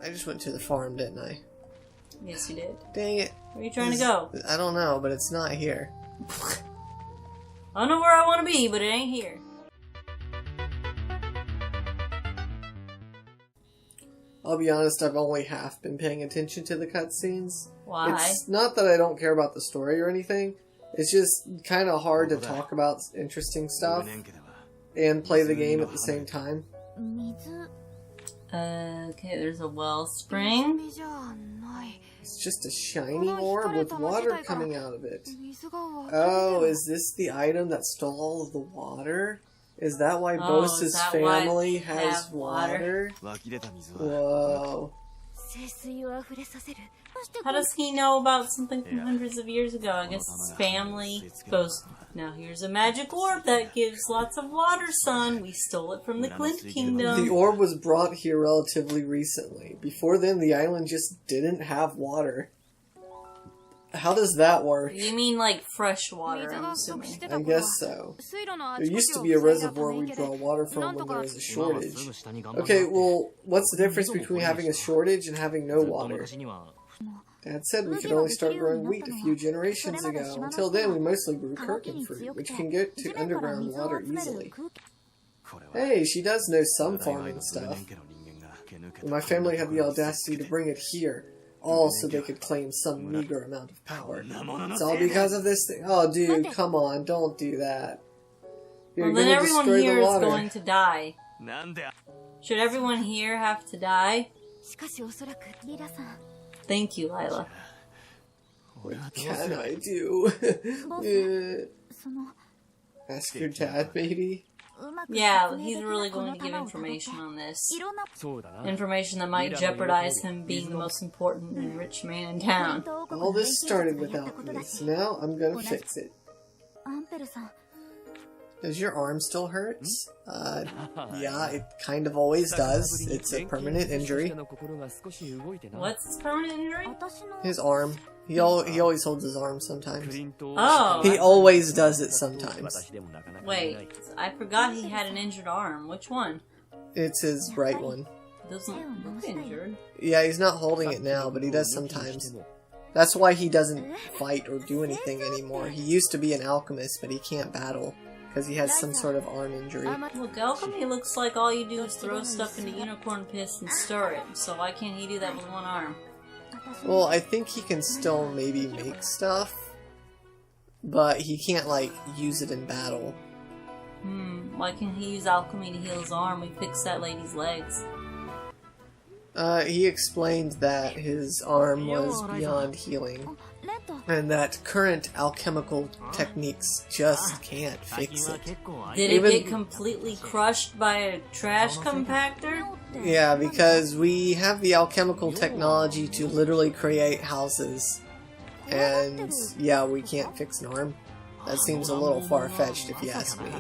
I just went to the farm, didn't I? Yes, you did. Dang it. Where are you trying to go? I don't know, but it's not here. I don't know where I want to be, but it ain't here. I'll be honest, I've only half been paying attention to the cutscenes. Why? It's not that I don't care about the story or anything. It's just kind of hard to talk about interesting stuff and play the game at the same time. Okay, there's a wellspring. It's just a shiny orb with water coming out of it. Oh, is this the item that stole all of the water? Is that why Bose's family has water? Whoa. How does he know about something from hundreds of years ago? I guess his family goes, now here's a magic orb that gives lots of water, son. We stole it from the Clint Kingdom. The orb was brought here relatively recently. Before then, the island just didn't have water. How does that work? You mean like fresh water, I'm assuming. I guess so. There used to be a reservoir we draw water from when there was a shortage. Okay, well, what's the difference between having a shortage and having no water? Dad said we could only start growing wheat a few generations ago. Until then, we mostly grew Kurken fruit, which can get to underground water easily. Hey, she does know some farming stuff. My family had the audacity to bring it here. All so they could claim some meager amount of power. It's all because of this thing. Oh, dude, come on, don't do that. You're well, then everyone here is water. going to die. Should everyone here have to die? Thank you, Lila. What can I do? Ask your dad, maybe? Yeah, he's really going to give information on this. Information that might jeopardize him being the most important and rich man in town. All this started with alchemist. Now I'm gonna fix it. Does your arm still hurt? Yeah, it kind of always does. It's a permanent injury. What's his permanent injury? His arm. He always holds his arm sometimes. Oh! He always does it sometimes. Wait, I forgot he had an injured arm. Which one? It's his right one. Doesn't look injured. Yeah, he's not holding it now, but he does sometimes. That's why he doesn't fight or do anything anymore. He used to be an alchemist, but he can't battle. Because he has some sort of arm injury. Look, alchemy looks like all you do is throw stuff into unicorn piss and stir it. So why can't he do that with one arm? Well, I think he can still maybe make stuff. But he can't, like, use it in battle. Why can't he use alchemy to heal his arm? We fixed that lady's legs. He explained that his arm was beyond healing. And that current alchemical techniques just can't fix it. Did it get completely crushed by a trash compactor? Yeah, because we have the alchemical technology to literally create houses. And yeah, we can't fix an arm. That seems a little far-fetched if you ask me.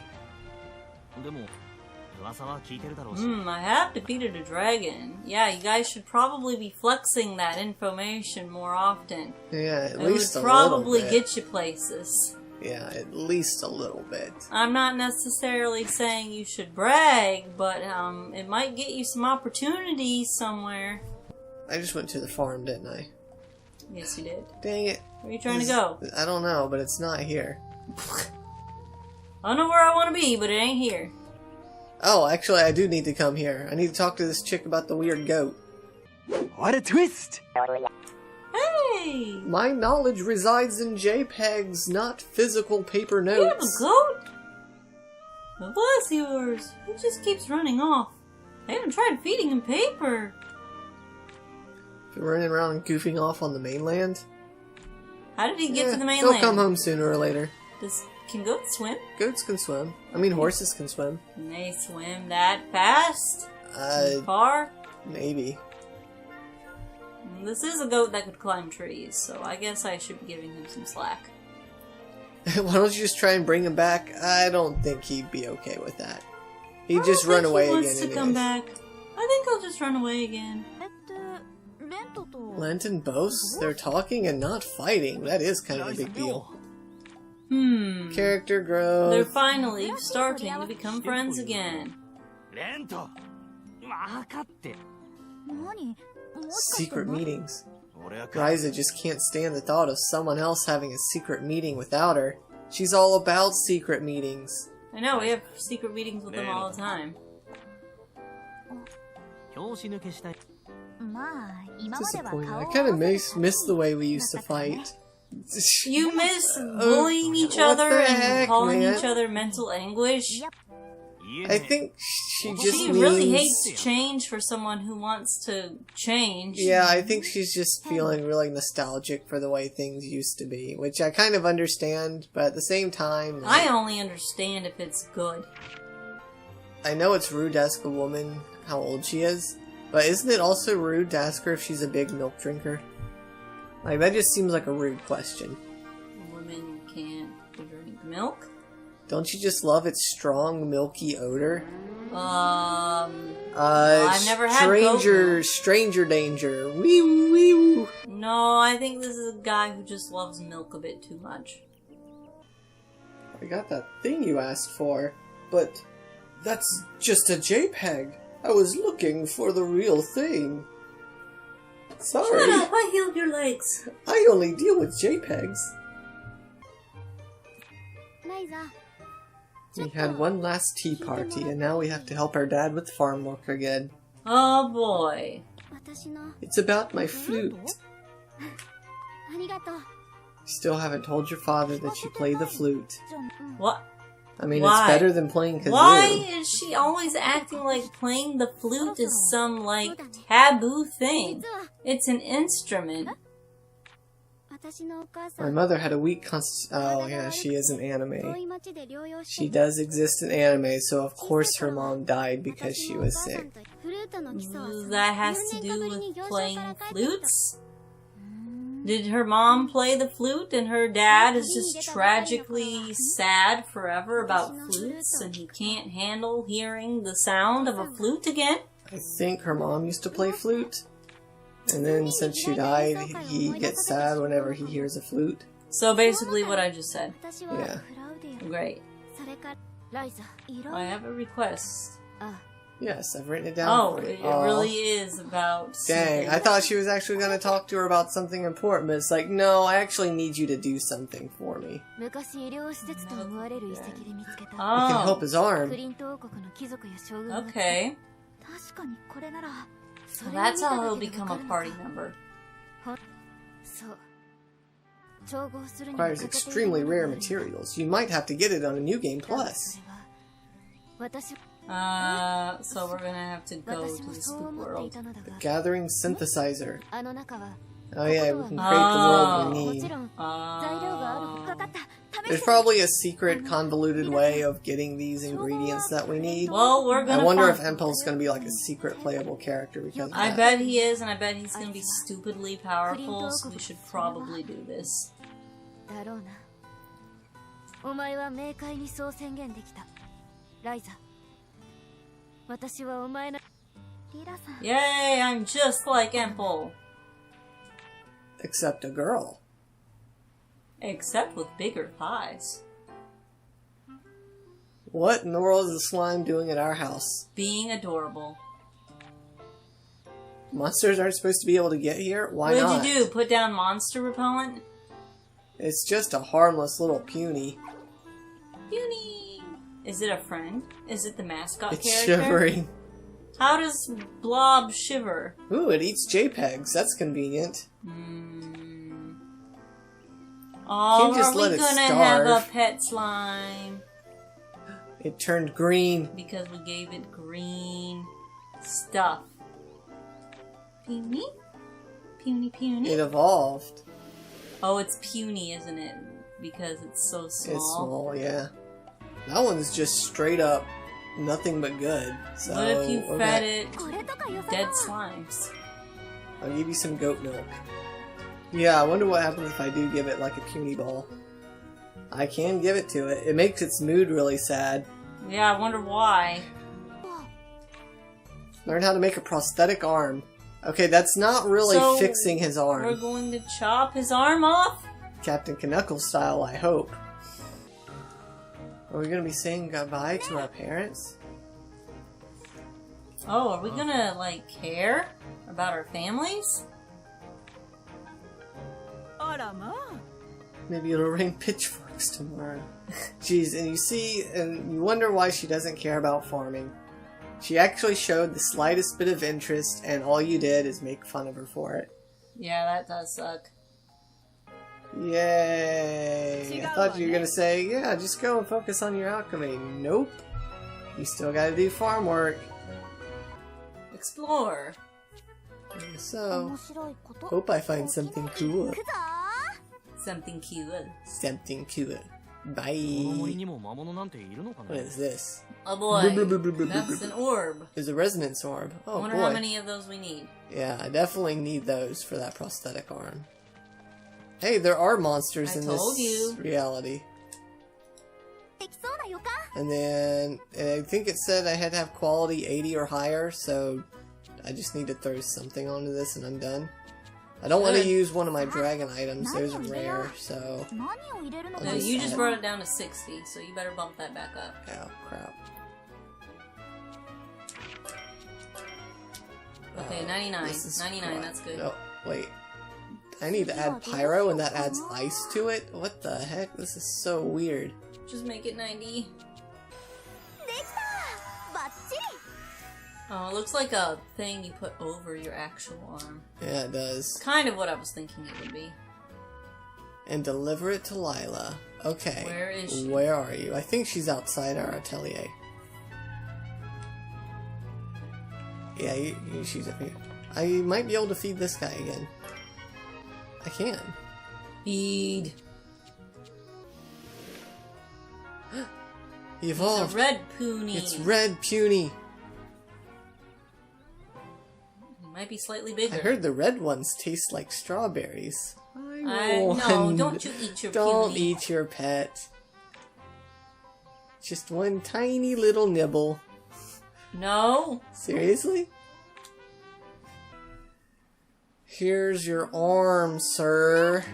I have defeated a dragon. Yeah, you guys should probably be flexing that information more often. Yeah, at least a little bit. It would probably get you places. Yeah, at least a little bit. I'm not necessarily saying you should brag, but it might get you some opportunities somewhere. I just went to the farm, didn't I? Yes, you did. Dang it. Where are you trying to go? I don't know, but it's not here. I don't know where I want to be, but it ain't here. Oh, actually, I do need to come here. I need to talk to this chick about the weird goat. What a twist! Hey! My knowledge resides in JPEGs, not physical paper notes. You have a goat? Well, bless yours. He just keeps running off. I haven't tried feeding him paper. If you're running around and goofing off on the mainland? How did he get to the mainland? He'll come home sooner or later. Can goats swim? Goats can swim. I mean, horses can swim. Can they swim that fast? Far? Maybe. This is a goat that could climb trees, so I guess I should be giving him some slack. Why don't you just try and bring him back? I don't think he'd be okay with that. He'd just run away again. He wants to come back. I think he'll just run away again. Lent and Bose? They're talking and not fighting. That is kind of a big deal. Character growth. They're finally starting to become friends again. Secret meetings. Ryza just can't stand the thought of someone else having a secret meeting without her. She's all about secret meetings. I know, we have secret meetings with them all the time. Disappointing. I kind of miss the way we used to fight. You miss bullying each other and calling each other mental anguish? I think she just She really hates change for someone who wants to change. Yeah, I think she's just feeling really nostalgic for the way things used to be, which I kind of understand, but at the same time... I only understand if it's good. I know it's rude to ask a woman how old she is, but isn't it also rude to ask her if she's a big milk drinker? Like, that just seems like a rude question. Women can't drink milk? Don't you just love its strong, milky odor? I've never had goat milk. Stranger danger. Wee wee. No, I think this is a guy who just loves milk a bit too much. I got that thing you asked for, but that's just a JPEG. I was looking for the real thing. Sorry. Shut up, I healed your legs. I only deal with JPEGs. We had one last tea party, and now we have to help our dad with farm work again. Oh boy. It's about my flute. You still haven't told your father that you play the flute. What? I mean, Why? it's better than playing kazoo. Why is she always acting like playing the flute is some, like, taboo thing? It's an instrument. My mother had a weak oh yeah, she is an anime. She does exist in anime, so of course her mom died because she was sick. That has to do with playing flutes? Did her mom play the flute and her dad is just tragically sad forever about flutes and he can't handle hearing the sound of a flute again? I think her mom used to play flute. And then since she died, he gets sad whenever he hears a flute. So basically what I just said. Yeah. Great. I have a request. Yes, I've written it down for you. It really is about... Dang, I thought she was actually going to talk to her about something important, but it's like, no, I actually need you to do something for me. I can help his arm. Okay. So that's how he'll become a party member. Requires extremely rare materials. You might have to get it on a New Game Plus. So we're gonna have to go to the Spook World. The Gathering Synthesizer. Oh yeah, we can create the world we need. There's probably a secret, convoluted way of getting these ingredients that we need. Well, we're gonna I wonder if Empel's gonna be like a secret playable character because of I that. bet he is, and I bet he's gonna be stupidly powerful, so we should probably do this. Yay, I'm just like Empel. Except a girl. Except with bigger thighs. What in the world is the slime doing at our house? Being adorable. Monsters aren't supposed to be able to get here? Why not? What did you do? Put down monster repellent? It's just a harmless little puny. Puny! Is it a friend? Is it the mascot It's character? shivering. How does Blob shiver? Ooh, it eats JPEGs. That's convenient. Oh, Can't just are let we it gonna starve. have a pet slime? It turned green. Because we gave it green stuff. Puny? Puny, puny? It evolved. Oh, it's puny, isn't it? Because it's so small. It's small, yeah. That one's just straight up nothing but good. So, what if you fed okay. it dead slimes? I'll give you some goat milk. Yeah, I wonder what happens if I do give it like a puny ball. I can give it to it. It makes its mood really sad. Yeah, I wonder why. Learn how to make a prosthetic arm. Okay, that's not really fixing his arm. We're going to chop his arm off? Captain Knuckles style, I hope. Are we gonna be saying goodbye to our parents? Oh, are we gonna, like, care About our families? Maybe it'll rain pitchforks tomorrow. Jeez, and you see, and you wonder why she doesn't care about farming. She actually showed the slightest bit of interest, and all you did is make fun of her for it. Yeah, that does suck. Yay! I thought you were gonna say, yeah, just go and focus on your alchemy. Nope. You still gotta do farm work. Explore. So, hope I find something cool. Something cool. Something cool. Bye. What is this? Oh boy, that's an orb. There's a resonance orb. Oh I wonder boy. how many of those we need. Yeah, I definitely need those for that prosthetic arm. Hey, there are monsters in this reality. And then, I think it said I had to have quality 80 or higher, so I just need to throw something onto this and I'm done. I don't want to use one of my dragon items, those are rare, so... No, you just brought it down to 60, so you better bump that back up. Oh, crap. Okay, 99. 99, that's good. No, wait. I need to add pyro and that adds ice to it? What the heck? This is so weird. Just make it 90. Oh, it looks like a thing you put over your actual arm. Yeah, it does. Kind of what I was thinking it would be. And deliver it to Lila. Okay. Where is she? Where are you? I think she's outside our atelier. Yeah, she's up here. I might be able to feed this guy again. I can. Feed. He evolved. It's a red puny. It's red puny. Might be slightly bigger. I heard the red ones taste like strawberries. No, don't you eat your Don't puny. eat your pet. Just one tiny little nibble. No. Seriously? Here's your arm, sir.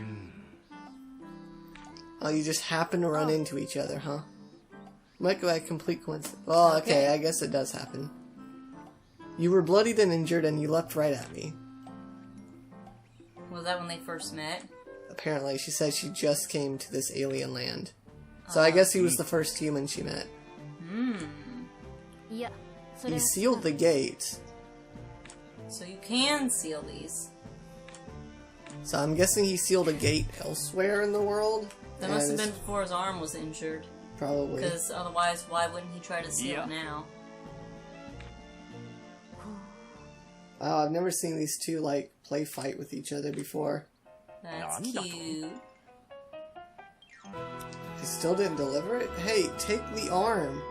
Oh, you just happen to run into each other, huh? Might go at complete coincidence. Oh, okay, I guess it does happen. You were bloodied and injured and you leapt right at me. Was that when they first met? Apparently, she said she just came to this alien land. So I guess he was the first human she met. He sealed the gate. So you can seal these. So I'm guessing he sealed a gate elsewhere in the world? That must have been before his arm was injured. Probably. Because otherwise, why wouldn't he try to seal it now? Wow, I've never seen these two, like, play fight with each other before. That's cute. He still didn't deliver it? Hey, take the arm!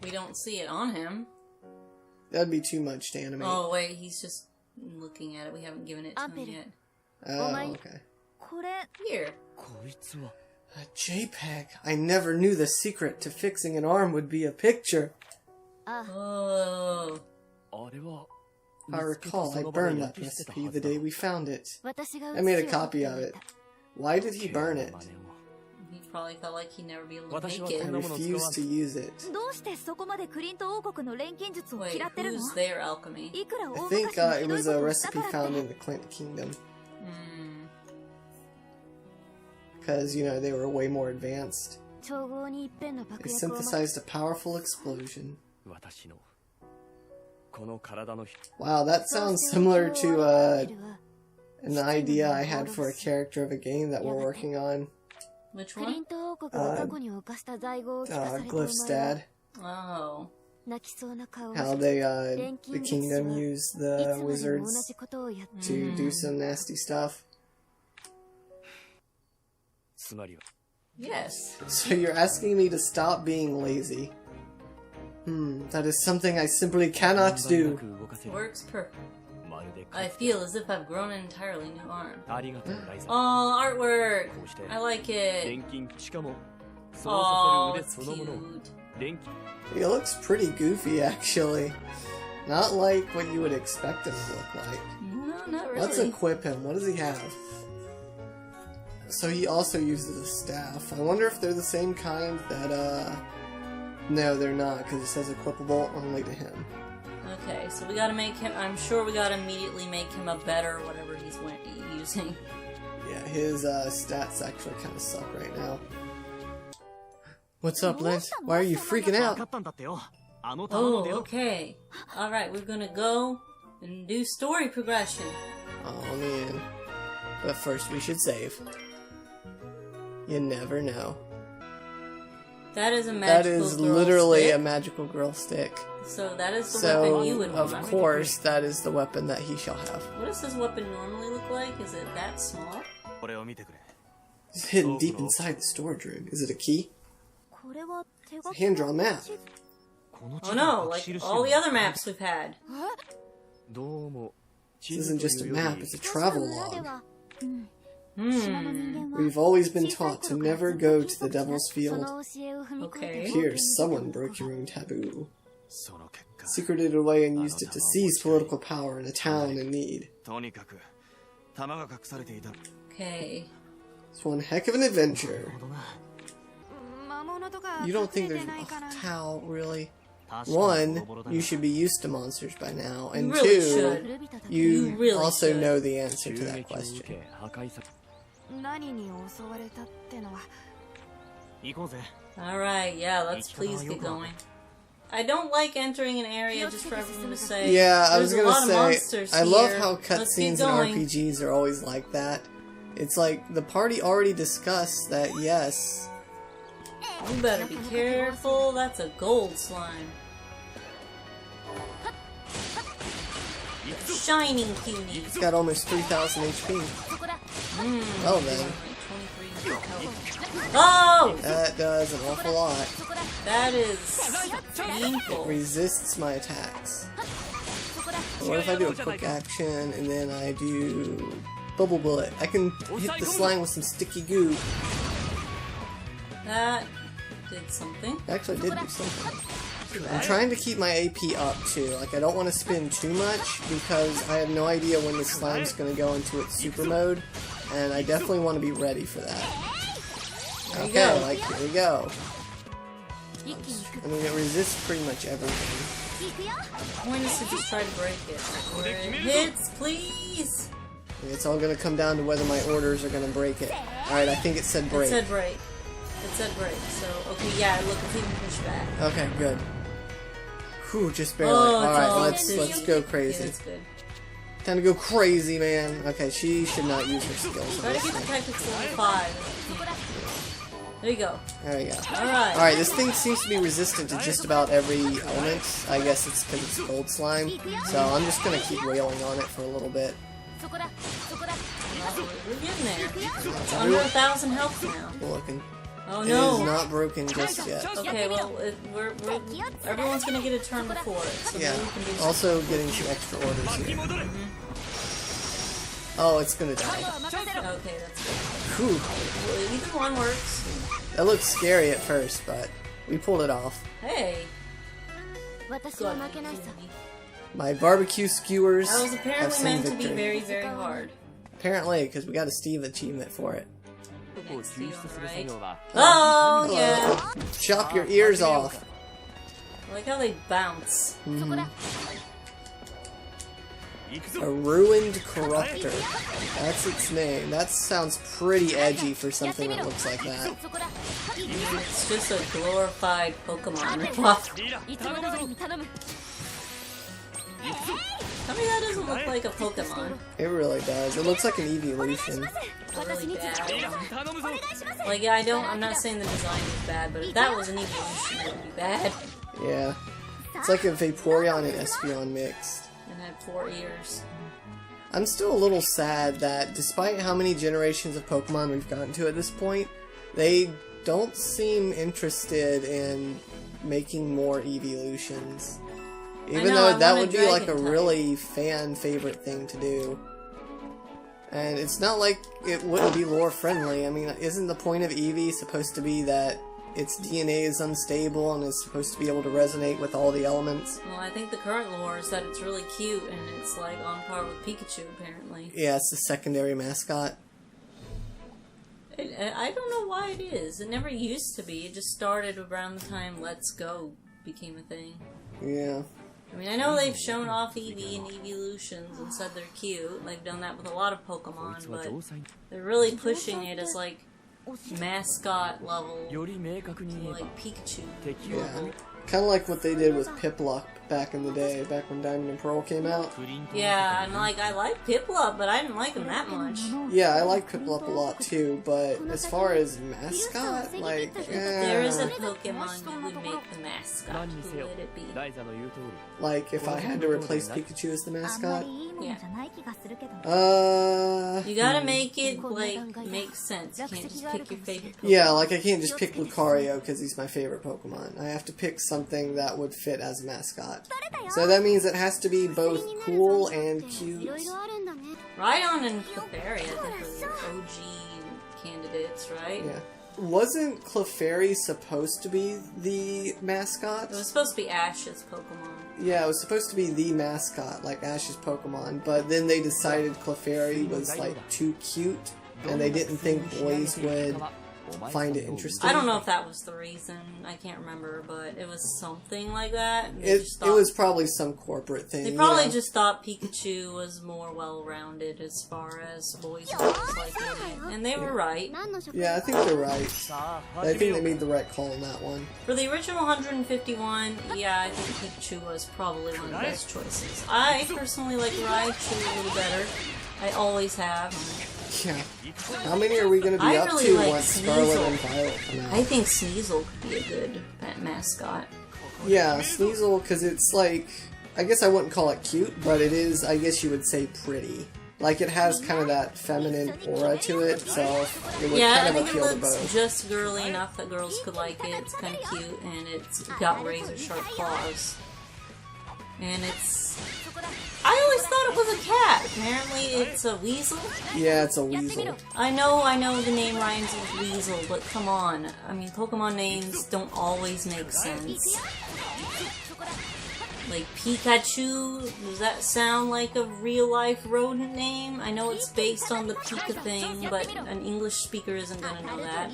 We don't see it on him. That'd be too much to animate. Oh, wait, he's just looking at it. We haven't given it to him yet. Oh, okay. Here. A JPEG. I never knew the secret to fixing an arm would be a picture. Oh. I recall I burned that recipe the day we found it. I made a copy of it. Why did he burn it? He probably felt like he'd never be able to make I it. refused to use it. Wait, who's their alchemy? I think it was a recipe found in the Clint Kingdom. Because, you know, they were way more advanced. They synthesized a powerful explosion. Wow, that sounds similar to an idea I had for a character of a game that we're working on. Which one? Glyph's dad. Oh. How they, the kingdom used the wizards to do some nasty stuff. Yes. So you're asking me to stop being lazy. That is something I simply cannot do. Works perfect. I feel as if I've grown an entirely new arm. Oh, artwork! I like it. Oh, it's cute. He looks pretty goofy, actually. Not like what you would expect him to look like. No, not really. Let's equip him. What does he have? So he also uses a staff. I wonder if they're the same kind that, no, they're not, because it says equipable only to him. Okay, so we gotta make him... I'm sure we gotta immediately make him a better whatever he's using. Yeah, his stats actually kind of suck right now. What's up, Lance? Why are you freaking out? Oh, okay. Alright, we're gonna go and do story progression. Oh, man. But first we should save. You never know. That is a magical That is girl literally stick. a magical girl stick. So that is the weapon you would want. Of course, that is the weapon that he shall have. What does this weapon normally look like? Is it that small? It's hidden deep inside the storage room. Is it a key? It's a hand-drawn map. Oh no, like all the other maps we've had. This isn't just a map, it's a travel log. Hmm. We've always been taught to never go to the Devil's Field. Okay. Appears someone broke your own taboo. Secreted it away and used it to seize political power in a town in need. Okay. It's one heck of an adventure. You don't think there's... Oh, Tao, really? One, you should be used to monsters by now, and really two, should. you really also should. know the answer to that question. Alright, yeah, let's please get going. I don't like entering an area just for everyone to say, Yeah, I was "There's a lot of gonna monsters say, I love here. how Let's get cutscenes in going." RPGs are always like that. It's like, the party already discussed that, yes. You better be careful, that's a gold slime. Shining cutie. It's got almost 3,000 HP. Well then, Oh! that does an awful lot. That is painful. Resists my attacks. What if I do a quick action and then I do bubble bullet? I can hit the slime with some sticky goo. That did something. Actually, I did do something. I'm trying to keep my AP up too. Like, I don't want to spin too much because I have no idea when the slime's going to go into its super mode, and I definitely want to be ready for that. Okay, like, here we go. I mean, it resists pretty much everything. The point is to just try to break it. Where it hits, please! It's all going to come down to whether my orders are going to break it. Alright, I think it said break. It said break. It said break. So, okay, yeah, look, it's even pushed back. Okay, good. Whew, just barely. Oh, Alright, it's let's go Yeah, crazy. that's good. Time to go crazy, man. Okay, she should not use her skills. Try to get the tactics level 5. There you go. There we go. Alright. Alright, this thing seems to be resistant to just about every element. I guess it's because it's gold slime. So I'm just gonna keep wailing on it for a little bit. We're getting there. It's under 1,000 health now. We're looking. Oh It no! is not broken just yet. Okay, well, everyone's gonna get a turn before it, so Yeah. maybe we can do something. Also getting some extra orders here. Oh, it's gonna die. Okay, that's good. Whew. Well, either one works. That looked scary at first, but we pulled it off. Hey! Good. My barbecue skewers That was have apparently seen meant to victory. be very, very hard. Apparently, because we got a Steve achievement for it. Next deal, right? Oh, yeah! Chop your ears off. I like how they bounce. A ruined corruptor. That's its name. That sounds pretty edgy for something that looks like that. It's just a glorified Pokemon ripoff. Tell me that doesn't look like a Pokemon. It really does. It looks like an evolution. Really bad. Like, yeah, I'm not saying the design is bad, but if that was an evolution, it would be bad. Yeah. It's like a Vaporeon and Espeon mixed. And had 4 ears. I'm still a little sad that despite how many generations of Pokemon we've gotten to at this point, they don't seem interested in making more evolutions. Even though that would be like a really fan favorite thing to do. And it's not like it wouldn't be lore friendly. I mean, isn't the point of Eevee supposed to be that its DNA is unstable and is supposed to be able to resonate with all the elements? Well, I think the current lore is that it's really cute and it's like on par with Pikachu, apparently. Yeah, it's the secondary mascot. I don't know why it is. It never used to be. It just started around the time Let's Go became a thing. Yeah. I mean, I know they've shown off Eevee and Eeveelutions and said they're cute. They've done that with a lot of Pokemon, but they're really pushing it as like mascot level, like Pikachu. Yeah. Kind of like what they did with Piplup back in the day, back when Diamond and Pearl came out. Yeah, and like, I like Piplup, but I didn't like him that much. Yeah, I like Piplup a lot too, but as far as mascot, like, there is a Pokemon you would make the mascot. Who would it be? Like, if I had to replace Pikachu as the mascot? Yeah. You gotta make it, like, make sense. You can't just pick your favorite Pokemon. Yeah, like, I can't just pick Lucario because he's my favorite Pokemon. I have to pick something that would fit as a mascot. So that means it has to be both cool and cute. Rhydon and Clefairy, I think, are OG candidates, right? Yeah. Wasn't Clefairy supposed to be the mascot? It was supposed to be Ash's Pokemon. Yeah, it was supposed to be the mascot, like Ash's Pokemon, but then they decided Clefairy was, like, too cute, and they didn't think boys would find it interesting. I don't know if that was the reason. I can't remember, but it was something like that. It was probably some corporate thing. They probably just thought Pikachu was more well-rounded as far as boys and girls liking it. And they were right. Yeah, I think they're right. I think they made the right call on that one. For the original 151, yeah, I think Pikachu was probably one of the best choices. I personally like Raichu a little better. I always have. Yeah. How many are we going to be up really to like once Scarlet and Violet come out? I think Sneasel could be a good mascot. Yeah, Sneasel, because it's like, I guess I wouldn't call it cute, but it is, I guess you would say pretty. Like, it has kind of that feminine aura to it, so it would kind of appeal to both. Yeah, I think it looks just girly enough that girls could like it. It's kind of cute, and it's got razor-sharp claws. And it's... I always thought it was a cat. Apparently it's a weasel. Yeah, it's a weasel. I know the name rhymes with weasel, but come on. I mean, Pokemon names don't always make sense. Like Pikachu, does that sound like a real-life rodent name? I know it's based on the Pika thing, but an English speaker isn't gonna know that.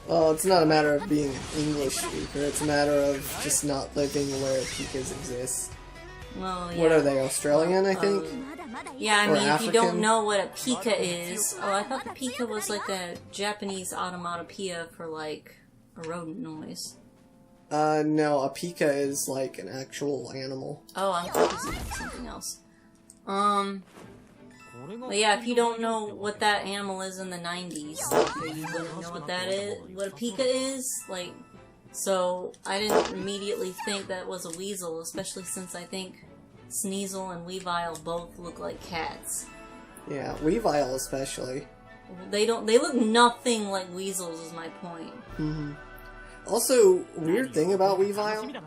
Well, it's not a matter of being an English speaker, it's a matter of just not living where Pikas exist. Well, yeah. What are they, Australian, I think? Yeah, I Or mean, African? if you don't know what a Pika is... Oh, I thought the Pika was like a Japanese onomatopoeia for, like, a rodent noise. No, a Pika is like an actual animal. Oh, I'm confusing with something else. But yeah, if you don't know what that animal is in the 90s, like, you wouldn't know what that is, what a Pika is, like... So, I didn't immediately think that was a weasel, especially since I think Sneasel and Weavile both look like cats. Yeah, Weavile especially. They look nothing like weasels is my point. Mm-hmm. Also, weird thing about Weavile,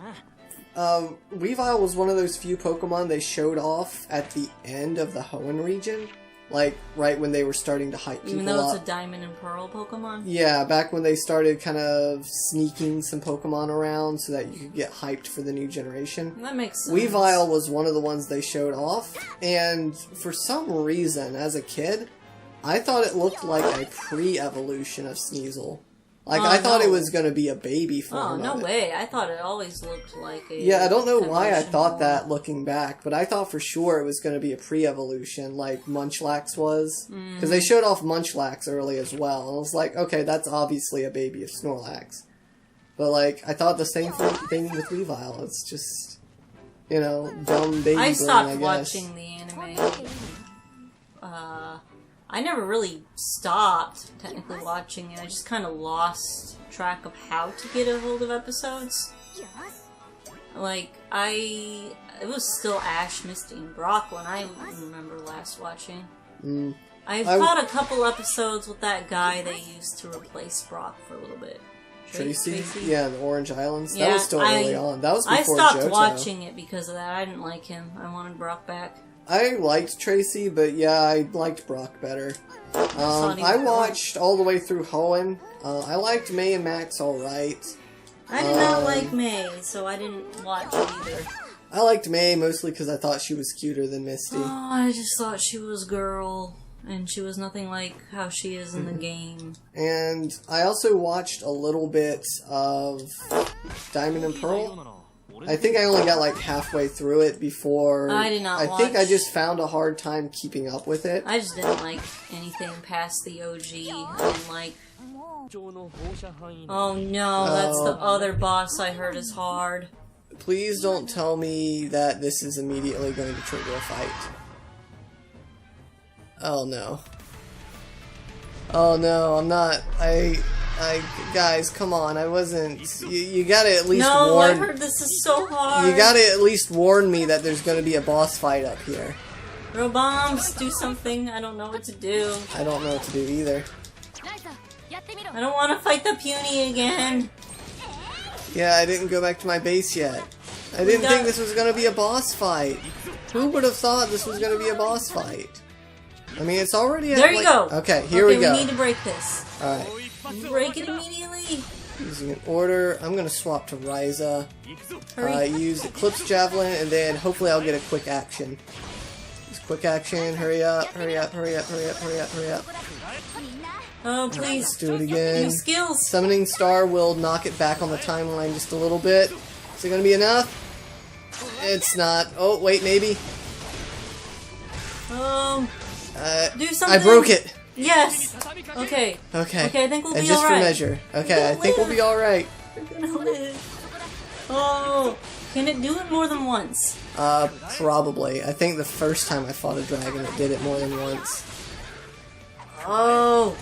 Weavile was one of those few Pokemon they showed off at the end of the Hoenn region. Like, right when they were starting to hype people up. Even though it's a Diamond and Pearl Pokemon? Yeah, back when they started kind of sneaking some Pokemon around so that you could get hyped for the new generation. That makes sense. Weavile was one of the ones they showed off, and for some reason, as a kid, I thought it looked like a pre-evolution of Sneasel. Like, I thought it was going to be a baby form Oh, no of it. way. I thought it always looked like a... Yeah, I don't know why I thought that looking back, but I thought for sure it was going to be a pre-evolution, like Munchlax was. Because they showed off Munchlax early as well, and I was like, okay, that's obviously a baby of Snorlax. But, like, I thought the same thing with Weavile. It's just, you know, dumb baby I brain, stopped I guess. watching the anime. I never really stopped, technically, watching it. I just kind of lost track of how to get a hold of episodes. Like, it was still Ash, Misty, and Brock when I remember last watching. I caught a couple episodes with that guy they used to replace Brock for a little bit. Tracy? Yeah, the Orange Islands. Yeah, that was still early on. That was before I stopped Johto. watching it because of that. I didn't like him. I wanted Brock back. I liked Tracy, but yeah, I liked Brock better. I watched all the way through Hoenn. I liked May and Max alright. I did not like May, so I didn't watch it either. I liked May mostly because I thought she was cuter than Misty. Oh, I just thought she was girl, and she was nothing like how she is in the game. And I also watched a little bit of Diamond and Pearl. I think I only got like halfway through it before... I did not I think I just found a hard time keeping up with it. I just didn't like anything past the OG. I didn't like... Oh no, that's the other boss I heard is hard. Please don't tell me that this is immediately going to trigger a fight. Oh no. Oh no, I'm not... guys, come on, I wasn't... You gotta at least warn... No, I heard this is so hard. You gotta at least warn me that there's gonna be a boss fight up here. Throw bombs, do something, I don't know what to do. I don't know what to do either. I don't want to fight the puny again. Yeah, I didn't go back to my base yet. I didn't think this was gonna be a boss fight. Who would have thought this was gonna be a boss fight? I mean, it's already at, there you go. Okay, here we go. We need to break this. Alright. Break it immediately. Using an order. I'm gonna swap to Ryza. Hurry. Use Eclipse Javelin, and then hopefully I'll get a quick action. Use quick action. Hurry up, hurry up, hurry up, hurry up, hurry up, hurry up. Oh, please. Let's do it again. New skills. Summoning Star will knock it back on the timeline just a little bit. Is it gonna be enough? It's not. Oh, wait, maybe. Do something. I broke it. Yes. Okay. Okay. Okay, I think we'll be and just alright. for measure. Okay, I think we'll be alright. We're gonna live. Oh, can it do it more than once? Probably. I think the first time I fought a dragon, it did it more than once. Oh.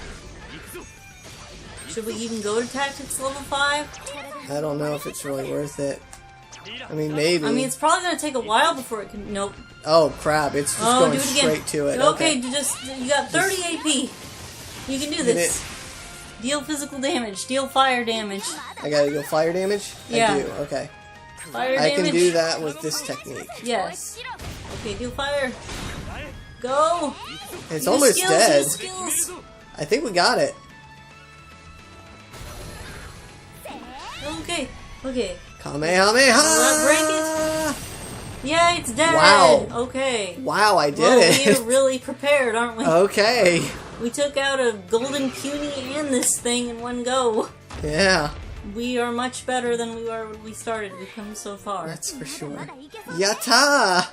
Should we even go to Tactics level 5? I don't know if it's really worth it. I mean, maybe. I mean, it's probably gonna take a while before it can. Nope. Oh crap! It's just going do it again. straight to it. Okay, you got 30 AP. You can do this. Deal physical damage. Deal fire damage. I gotta go fire damage? Yeah. I do, okay. Fire I damage. can do that with this technique. Yes. Okay, deal fire. Go! It's almost dead. Use skills. I think we got it. Okay, okay. Kamehameha! Break it. Yeah, it's dead! Wow. Okay. Wow, I did it! We're really prepared, aren't we? Okay. We took out a golden puny and this thing in one go. Yeah. We are much better than we were when we started. We've come so far. That's for sure. Yatta!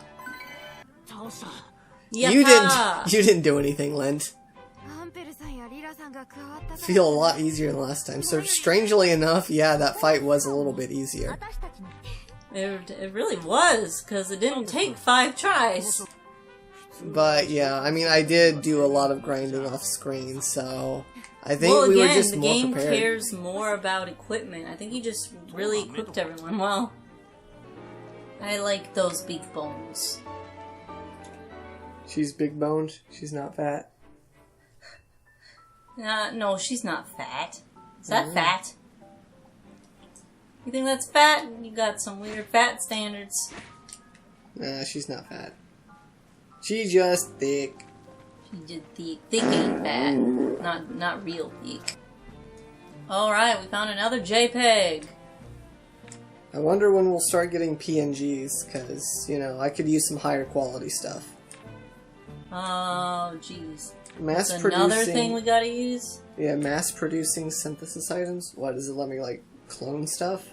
Yatta! You didn't do anything, Lent. Feel a lot easier than last time. So strangely enough, yeah, that fight was a little bit easier. It really was, because it didn't take 5 tries. But yeah, I mean, I did do a lot of grinding off screen, so I think we were just more prepared. The game cares more about equipment. I think you just really equipped everyone well. I like those big bones. She's big boned. She's not fat. No, she's not fat. Is that fat? You think that's fat? You got some weird fat standards. Nah, she's not fat. She's just thick. She's just thick. Thick ain't fat. Not real thick. Alright, we found another JPEG. I wonder when we'll start getting PNGs, because, you know, I could use some higher quality stuff. Oh, jeez. Mass That's producing... another thing we gotta use? Yeah, mass producing synthesis items. What, does it let me, like, clone stuff?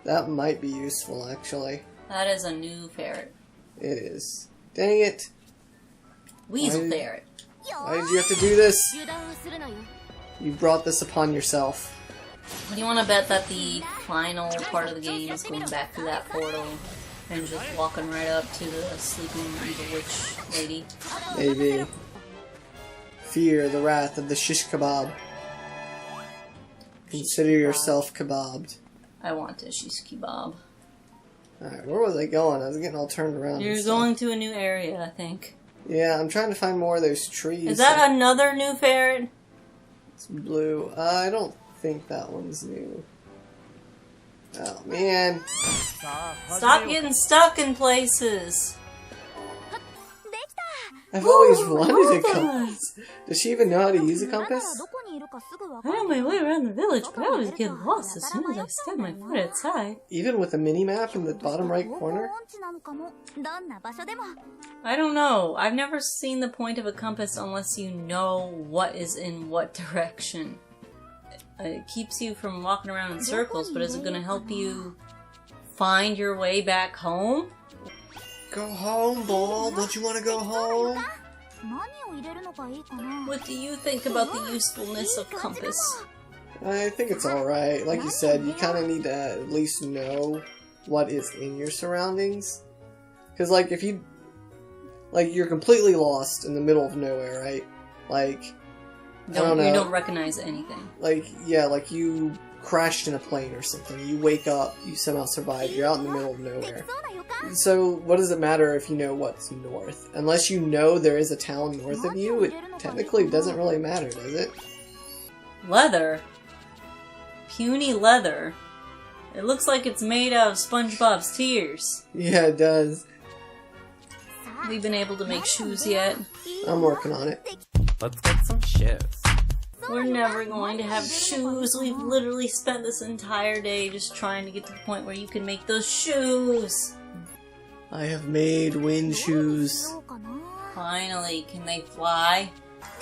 That might be useful, actually. That is a new ferret. It is. Dang it. Weasel ferret. Why did you have to do this? You brought this upon yourself. Do you want to bet that the final part of the game is going back to that portal and just walking right up to the sleeping evil witch lady? Maybe. Fear the wrath of the shish kebab. Consider yourself kebabbed. I want a shish kebab. Alright, where was I going? I was getting all turned around. You're going to a new area, I think. Yeah, I'm trying to find more of those trees. Is that another new ferret? It's blue. I don't think that one's new. Oh, man. Stop getting stuck in places. I've always wanted a compass. Does she even know how to use a compass? I know my way around the village, but I always get lost as soon as I step my foot outside. Even with a mini-map in the bottom right corner? I don't know. I've never seen the point of a compass unless you know what is in what direction. It keeps you from walking around in circles, but is it going to help you find your way back home? Go home, Ball. Don't you want to go home? What do you think about the usefulness of compass? I think it's alright. Like you said, you kind of need to at least know what is in your surroundings. Because, like, if you... Like, you're completely lost in the middle of nowhere, right? Like... I don't know. You don't recognize anything. Like, yeah, like you crashed in a plane or something. You wake up, you somehow survive, you're out in the middle of nowhere. So, what does it matter if you know what's north? Unless you know there is a town north of you, it technically doesn't really matter, does it? Leather? Puny leather. It looks like it's made out of SpongeBob's tears. Yeah, it does. Have we been able to make shoes yet? I'm working on it. Let's get some shoes. We're never going to have shoes. We've literally spent this entire day just trying to get to the point where you can make those shoes. I have made wind shoes. Finally, can they fly?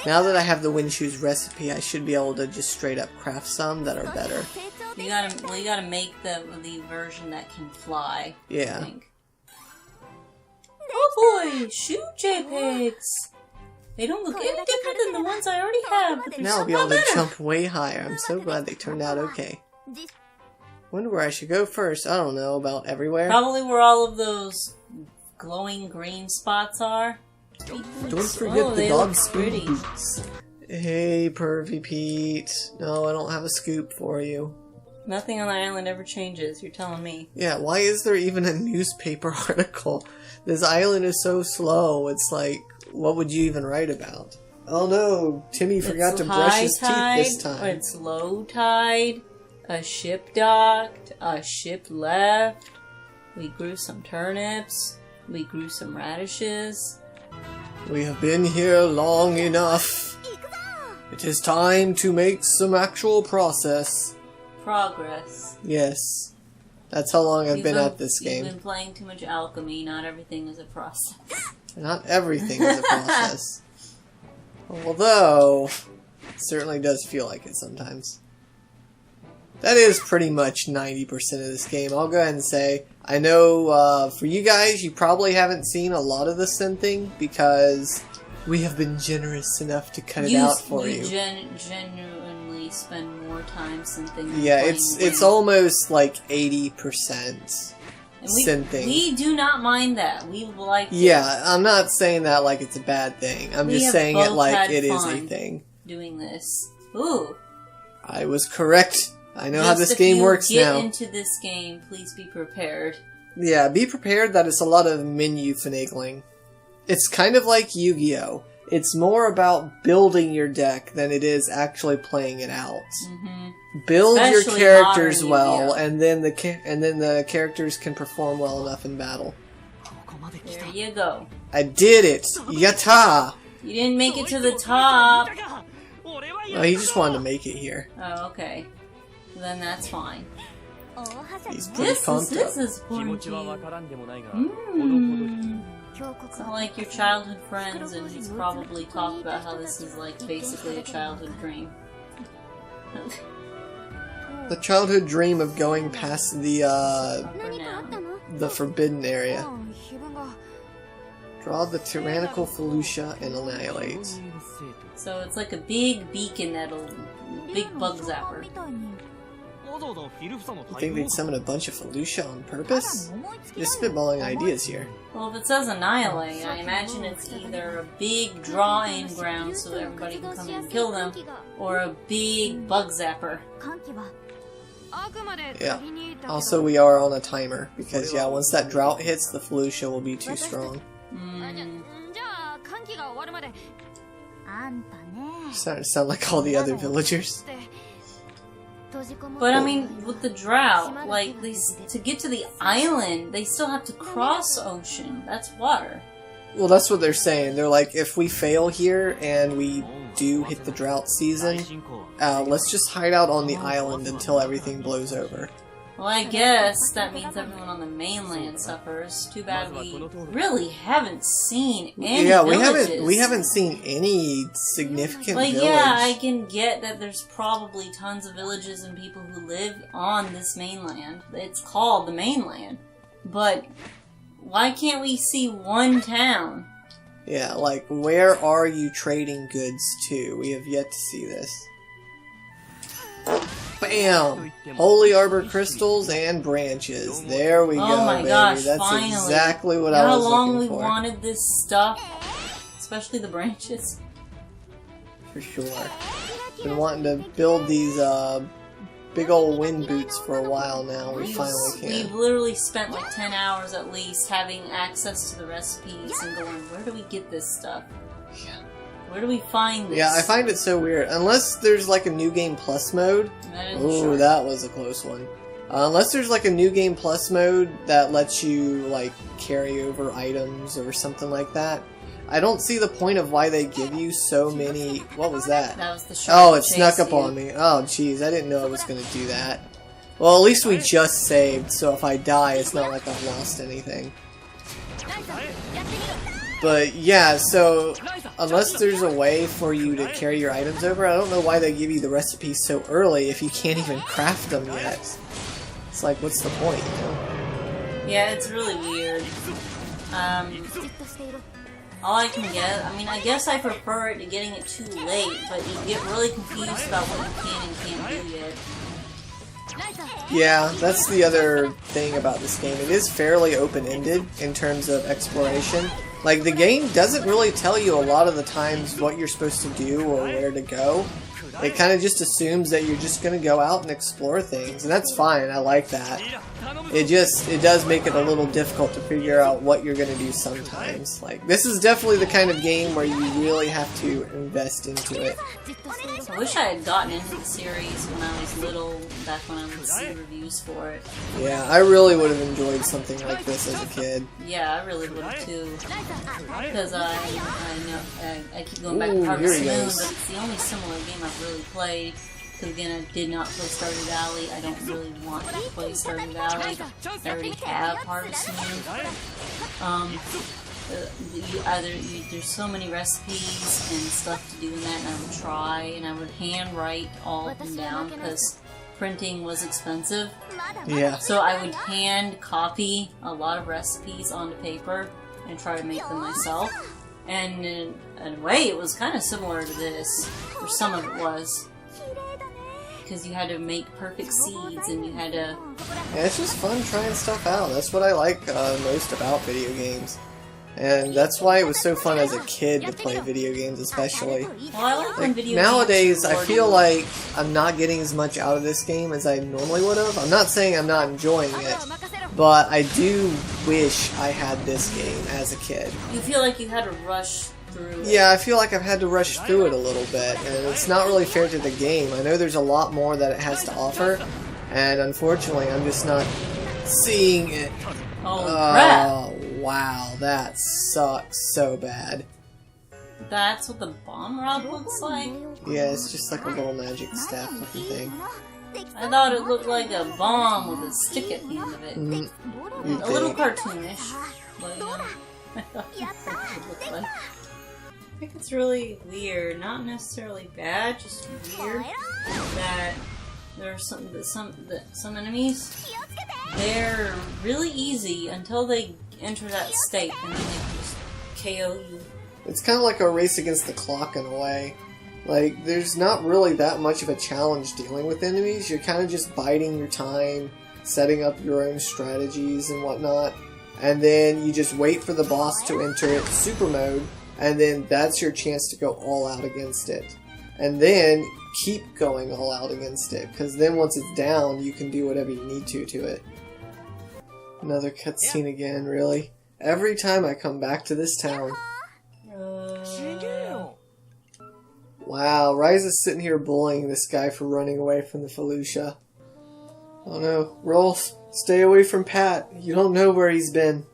Now that I have the wind shoes recipe, I should be able to just straight up craft some that are better. You gotta make the version that can fly. Yeah. I think. Oh boy, shoe JPEGs. They don't look any different than the ones I already have. But Now I'll be able to jump way higher. I'm so glad they turned out okay. Wonder where I should go first. I don't know, about everywhere. Probably where all of those glowing green spots are. Don't forget the dog speed pretty. boots. Hey, Pervy Pete. No, I don't have a scoop for you. Nothing on the island ever changes, you're telling me. Yeah, why is there even a newspaper article? This island is so slow, it's like, what would you even write about? Oh no, Timmy forgot to brush his teeth this time. It's low tide, a ship docked, a ship left, we grew some turnips, we grew some radishes. We have been here long enough. It is time to make some actual progress. Yes. That's how long I've been at this game. You've been playing too much alchemy, not everything is a process. Not everything is a process. Although, it certainly does feel like it sometimes. That is pretty much 90% of this game, I'll go ahead and say. I know, for you guys, you probably haven't seen a lot of the synthing, because we have been generous enough to cut it out for you. Genuinely spend more time synthing than yeah, playing it's almost like 80% synthing. We do not mind that. We like Yeah, I'm not saying that like it's a bad thing. I'm just saying it like it is a thing. Doing this. Ooh. I was correct. I know how this game works now. If you get into this game, please be prepared. Yeah, be prepared that it's a lot of menu finagling. It's kind of like Yu-Gi-Oh! It's more about building your deck than it is actually playing it out. Build Especially your characters modern well, Yu-Gi-Oh! and then the characters can perform well enough in battle. There you go. I did it! Yatta! You didn't make it to the top. Oh, he just wanted to make it here. Oh, okay. Then that's fine. He's pretty pumped up. This is important to It's not like your childhood friends, and he's probably talked about how this is like basically a childhood dream. The childhood dream of going past the forbidden area. Draw the tyrannical Felucia and annihilate. So it's like a big beacon that'll... big bug zapper. You think they'd summon a bunch of Felucia on purpose? Just spitballing ideas here. Well, if it says annihilate, I imagine it's either a big draw-in ground so everybody can come in and kill them, or a big bug zapper. Yeah. Also, we are on a timer, because yeah, once that drought hits, the Felucia will be too strong. Starting to sound like all the other villagers. But I mean, with the drought, like, to get to the island, they still have to cross ocean. That's water. Well, that's what they're saying. They're like, if we fail here and we do hit the drought season, let's just hide out on the island until everything blows over. Well, I guess that means everyone on the mainland suffers. Too bad we really haven't seen any villages. we haven't seen any significant like, village. yeah, I can get that there's probably tons of villages and people who live on this mainland. It's called the mainland. But why can't we see one town? Yeah, like, where are you trading goods to? We have yet to see this. Bam! Holy Arbor crystals and branches. There we go, oh my baby. Gosh, That's finally. exactly what I was looking for. How long we wanted this stuff, especially the branches. For sure. Been wanting to build these big old wind boots for a while now. We finally can. We've literally spent like 10 hours at least having access to the recipes and going, where do we get this stuff? Yeah. Where do we find this? Yeah, I find it so weird. Unless there's like a New Game Plus mode. Ooh, that was a close one. Unless there's like a New Game Plus mode that lets you like carry over items or something like that. I don't see the point of why they give you so many... What was that? That was the shark. Oh, it snuck up on me. Oh, jeez, I didn't know I was going to do that. Well, at least we just saved, so if I die, it's not like I've lost anything. But yeah, so unless there's a way for you to carry your items over, I don't know why they give you the recipes so early if you can't even craft them yet. It's like, what's the point, you know? Yeah, it's really weird. All I can get, I mean, I guess I prefer it to getting it too late, but you get really confused about what you can and can't do yet. Yeah, that's the other thing about this game. It is fairly open-ended in terms of exploration. Like, the game doesn't really tell you a lot of the times what you're supposed to do or where to go. It kind of just assumes that you're just going to go out and explore things, and that's fine, I like that. It does make it a little difficult to figure out what you're going to do sometimes. Like, this is definitely the kind of game where you really have to invest into it. I wish I had gotten into the series when I was little, back when I would see reviews for it. Yeah, I really would have enjoyed something like this as a kid. Yeah, I really would have too. Because I keep going back to Harvest Moon, but it's the only similar game I've really played. Because again, I did not play Stardew Valley. I don't really want to play Stardew Valley. I already have Harvest Moon. There's so many recipes and stuff to do in that, and I would try, and I would handwrite all of them down because printing was expensive. Yeah. So I would hand copy a lot of recipes onto paper and try to make them myself. And in a way, it was kind of similar to this, or some of it was. Because you had to make perfect seeds, and you had to... Yeah, it's just fun trying stuff out. That's what I like most about video games. And that's why it was so fun as a kid to play video games, especially. Well, I like when video nowadays, games I feel like I'm not getting as much out of this game as I normally would have. I'm not saying I'm not enjoying it, but I do wish I had this game as a kid. You feel like you had to rush through it. Yeah, I feel like I've had to rush through it a little bit, and it's not really fair to the game. I know there's a lot more that it has to offer, and unfortunately, I'm just not seeing it. Oh, crap. Wow, that sucks so bad. That's what the bomb rod looks like? Yeah, it's just like a little magic staff looking thing. I thought it looked like a bomb with a stick at the end of it. A little cartoonish, but I thought that's what it looked like. I think it's really weird, not necessarily bad, just weird that there are some enemies. They're really easy until they enter that state, and then they can just KO you. It's kind of like a race against the clock in a way. Like, there's not really that much of a challenge dealing with enemies. You're kind of just biding your time, setting up your own strategies and whatnot, and then you just wait for the boss to enter its super mode, and then that's your chance to go all out against it. And then keep going all out against it, because then once it's down, you can do whatever you need to it. Another cutscene again, really? Every time I come back to this town. Wow, Ryza's sitting here bullying this guy for running away from the Felucia. Oh no, Rolf, stay away from Pat. You don't know where he's been.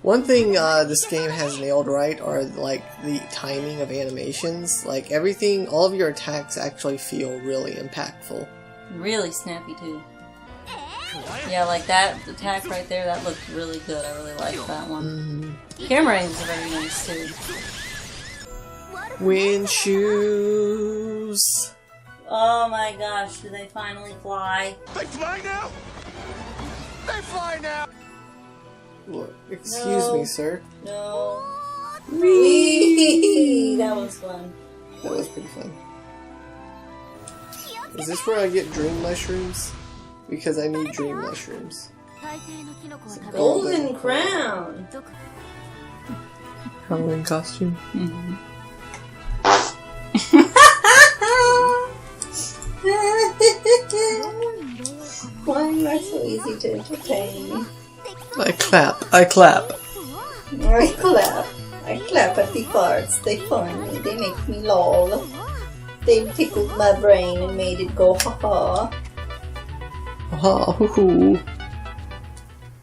One thing this game has nailed right are like the timing of animations. Like everything, all of your attacks actually feel really impactful. Really snappy too. Yeah, like that attack right there, that looked really good. I really liked that one. Camera angles are very nice too. Wind shoes. Oh my gosh, do they finally fly? They fly now! They fly now! What? Excuse me, sir. No. Whee! That was fun. That was pretty fun. Is this where I get dream mushrooms? Because I need dream mushrooms. Golden crown! Halloween costume. Why am I so easy to entertain? I clap. I clap. I clap. I clap at the farts. They funny. They make me lol. They tickled my brain and made it go ha ha. Ha hoo hoo.